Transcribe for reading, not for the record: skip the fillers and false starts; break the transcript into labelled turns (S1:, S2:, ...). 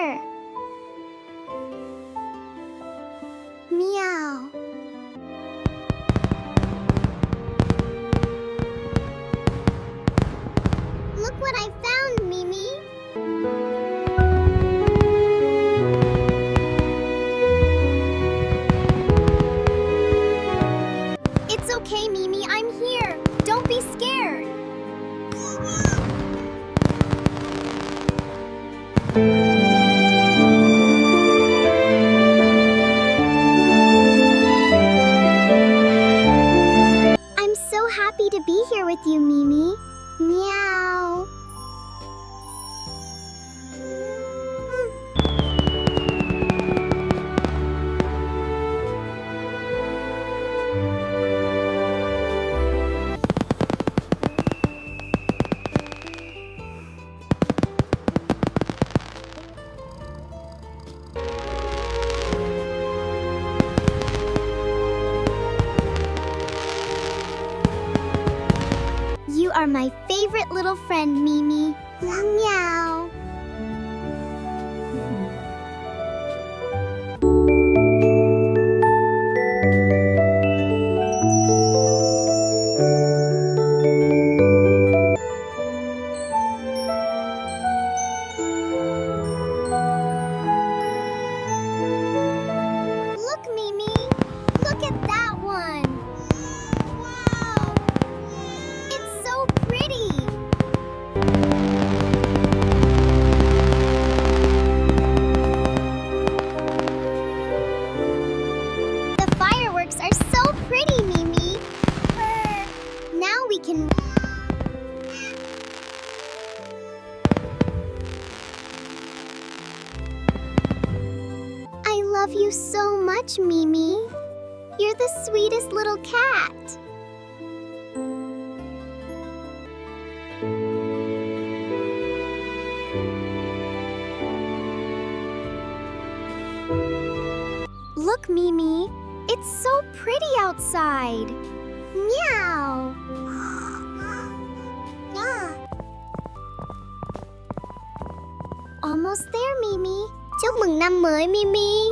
S1: here. Meow. Look what I found, Mimi. It's okay, Mimi. I'm here. Don't be scared. I'm so happy to be here with you, Mimi. Meow. You are my favorite little friend, Mimi. Meow. Look, Mimi. Look at that one. Wow. It's so pretty. The fireworks are so pretty, Mimi. Now we can... I love you so much, Mimi. You're the sweetest little cat. Look, Mimi. It's so pretty outside. Meow. Almost there, Mimi. Chúc mừng năm mới, Mimi.